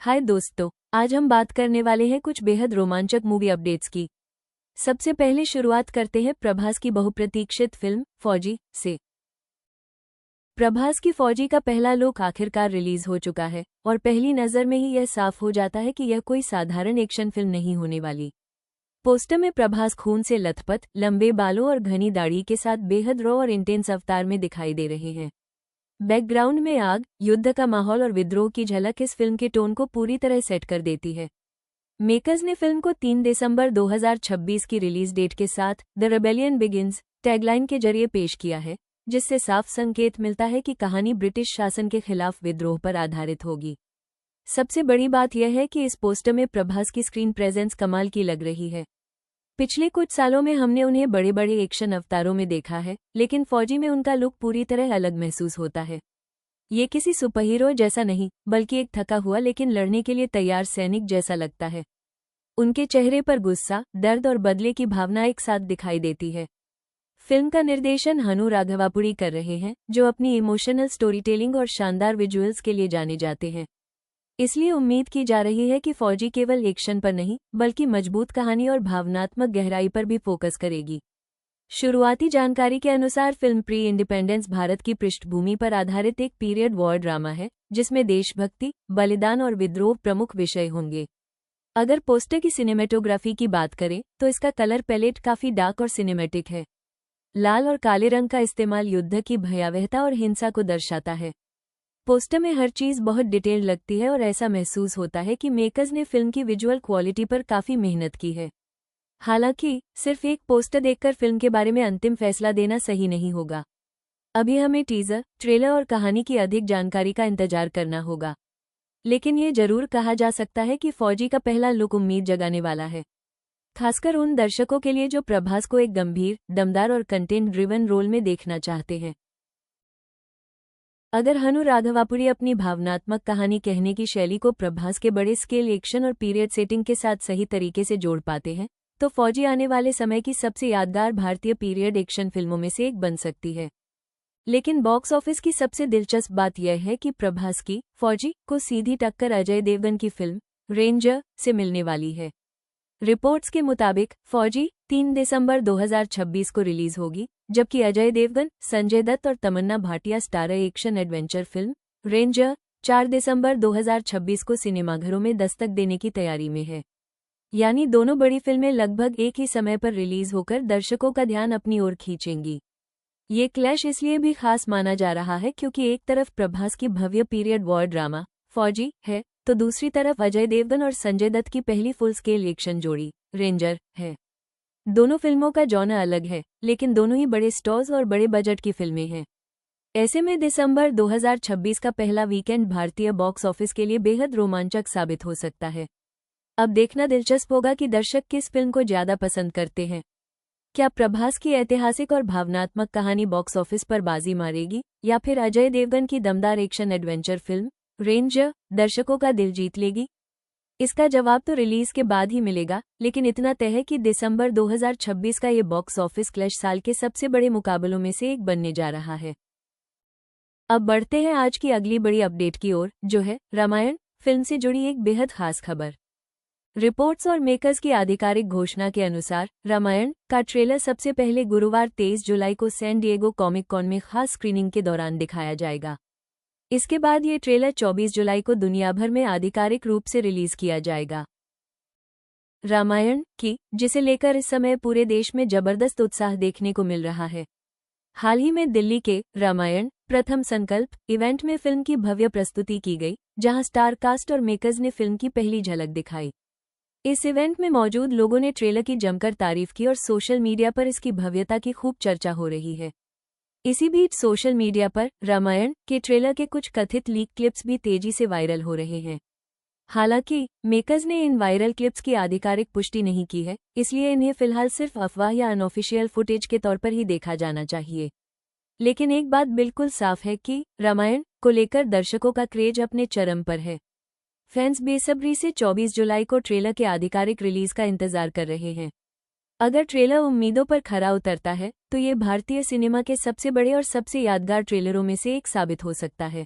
हाय दोस्तों, आज हम बात करने वाले हैं कुछ बेहद रोमांचक मूवी अपडेट्स की। सबसे पहले शुरुआत करते हैं प्रभास की बहुप्रतीक्षित फिल्म फौजी से। प्रभास की फौजी का पहला लुक आखिरकार रिलीज हो चुका है और पहली नज़र में ही यह साफ हो जाता है कि यह कोई साधारण एक्शन फिल्म नहीं होने वाली। पोस्टर में प्रभास खून से लथपथ, लंबे बालों और घनी दाढ़ी के साथ बेहद रॉ और इंटेंस अवतार में दिखाई दे रहे हैं। बैकग्राउंड में आग, युद्ध का माहौल और विद्रोह की झलक इस फिल्म के टोन को पूरी तरह सेट कर देती है। मेकर्स ने फिल्म को 3 दिसंबर 2026 की रिलीज डेट के साथ द रेबेलियन बिगिंस टैगलाइन के जरिए पेश किया है, जिससे साफ संकेत मिलता है कि कहानी ब्रिटिश शासन के खिलाफ विद्रोह पर आधारित होगी। सबसे बड़ी बात यह है कि इस पोस्टर में प्रभास की स्क्रीन प्रेजेंस कमाल की लग रही है। पिछले कुछ सालों में हमने उन्हें बड़े बड़े एक्शन अवतारों में देखा है, लेकिन फौजी में उनका लुक पूरी तरह अलग महसूस होता है। ये किसी सुपरहीरो जैसा नहीं, बल्कि एक थका हुआ लेकिन लड़ने के लिए तैयार सैनिक जैसा लगता है। उनके चेहरे पर गुस्सा, दर्द और बदले की भावना एक साथ दिखाई देती है। फिल्म का निर्देशन हनु राघवापुड़ी कर रहे हैं, जो अपनी इमोशनल स्टोरीटेलिंग और शानदार विजुअल्स के लिए जाने जाते हैं। इसलिए उम्मीद की जा रही है कि फौजी केवल एक्शन पर नहीं, बल्कि मजबूत कहानी और भावनात्मक गहराई पर भी फोकस करेगी। शुरुआती जानकारी के अनुसार फिल्म प्री इंडिपेंडेंस भारत की पृष्ठभूमि पर आधारित एक पीरियड वॉर ड्रामा है, जिसमें देशभक्ति, बलिदान और विद्रोह प्रमुख विषय होंगे। अगर पोस्टर की सिनेमेटोग्राफी की बात करें तो इसका कलर पैलेट काफी डार्क और सिनेमैटिक है। लाल और काले रंग का इस्तेमाल युद्ध की भयावहता और हिंसा को दर्शाता है। पोस्टर में हर चीज बहुत डिटेल लगती है और ऐसा महसूस होता है कि मेकर्स ने फिल्म की विजुअल क्वालिटी पर काफी मेहनत की है। हालांकि सिर्फ एक पोस्टर देखकर फिल्म के बारे में अंतिम फैसला देना सही नहीं होगा। अभी हमें टीजर, ट्रेलर और कहानी की अधिक जानकारी का इंतजार करना होगा। लेकिन ये जरूर कहा जा सकता है कि फौजी का पहला लुक उम्मीद जगाने वाला है, खासकर उन दर्शकों के लिए जो प्रभास को एक गंभीर, दमदार और कंटेंट ड्रिवन रोल में देखना चाहते हैं। अगर हनु राघवापुड़ी अपनी भावनात्मक कहानी कहने की शैली को प्रभास के बड़े स्केल एक्शन और पीरियड सेटिंग के साथ सही तरीके से जोड़ पाते हैं, तो फौजी आने वाले समय की सबसे यादगार भारतीय पीरियड एक्शन फिल्मों में से एक बन सकती है। लेकिन बॉक्स ऑफिस की सबसे दिलचस्प बात यह है कि प्रभास की फौजी को सीधी टक्कर अजय देवगन की फिल्म रेंजर से मिलने वाली है। रिपोर्ट्स के मुताबिक फौजी 3 दिसंबर 2026 को रिलीज होगी, जबकि अजय देवगन, संजय दत्त और Tamannaah Bhatia starrer action adventure film Ranger 4 दिसंबर 2026 को सिनेमाघरों में दस्तक देने की तैयारी में है। यानी दोनों बड़ी फिल्में लगभग एक ही समय पर रिलीज होकर दर्शकों का ध्यान अपनी ओर खींचेंगी। ये क्लैश इसलिए भी खास माना जा रहा है क्योंकि एक तरफ प्रभास की भव्य पीरियड वॉर ड्रामा फौजी है, तो दूसरी तरफ अजय देवगन और संजय दत्त की पहली फुल स्केल एक्शन जोड़ी रेंजर है। दोनों फिल्मों का जॉनर अलग है, लेकिन दोनों ही बड़े स्टार्स और बड़े बजट की फिल्में हैं। ऐसे में दिसंबर 2026 का पहला वीकेंड भारतीय बॉक्स ऑफिस के लिए बेहद रोमांचक साबित हो सकता है। अब देखना दिलचस्प होगा कि दर्शक किस फिल्म को ज्यादा पसंद करते हैं। क्या प्रभास की ऐतिहासिक और भावनात्मक कहानी बॉक्स ऑफिस पर बाजी मारेगी, या फिर अजय देवगन की दमदार एक्शन एडवेंचर फिल्म रेंजर दर्शकों का दिल जीत लेगी? इसका जवाब तो रिलीज के बाद ही मिलेगा, लेकिन इतना तय है कि दिसंबर 2026 का ये बॉक्स ऑफिस क्लैश साल के सबसे बड़े मुकाबलों में से एक बनने जा रहा है। अब बढ़ते हैं आज की अगली बड़ी अपडेट की ओर, जो है रामायण फिल्म से जुड़ी एक बेहद खास खबर। रिपोर्ट्स और मेकर्स की आधिकारिक घोषणा के अनुसार रामायण का ट्रेलर सबसे पहले गुरुवार 23 जुलाई को सैन डिएगो कॉमिक कॉन में खास स्क्रीनिंग के दौरान दिखाया जाएगा। इसके बाद ये ट्रेलर 24 जुलाई को दुनिया भर में आधिकारिक रूप से रिलीज किया जाएगा। रामायण की, जिसे लेकर इस समय पूरे देश में जबरदस्त उत्साह देखने को मिल रहा है। हाल ही में दिल्ली के रामायण प्रथम संकल्प इवेंट में फिल्म की भव्य प्रस्तुति की गई, जहां स्टार कास्ट और मेकर्स ने फिल्म की पहली झलक दिखाई। इस इवेंट में मौजूद लोगों ने ट्रेलर की जमकर तारीफ की और सोशल मीडिया पर इसकी भव्यता की खूब चर्चा हो रही है। इसी बीच सोशल मीडिया पर रामायण के ट्रेलर के कुछ कथित लीक क्लिप्स भी तेजी से वायरल हो रहे हैं। हालांकि मेकर्स ने इन वायरल क्लिप्स की आधिकारिक पुष्टि नहीं की है, इसलिए इन्हें फिलहाल सिर्फ अफवाह या अनऑफिशियल फुटेज के तौर पर ही देखा जाना चाहिए। लेकिन एक बात बिल्कुल साफ है कि रामायण को लेकर दर्शकों का क्रेज अपने चरम पर है। फैंस बेसब्री से 24 जुलाई को ट्रेलर के आधिकारिक रिलीज का इंतजार कर रहे हैं। अगर ट्रेलर उम्मीदों पर खरा उतरता है, तो ये भारतीय सिनेमा के सबसे बड़े और सबसे यादगार ट्रेलरों में से एक साबित हो सकता है।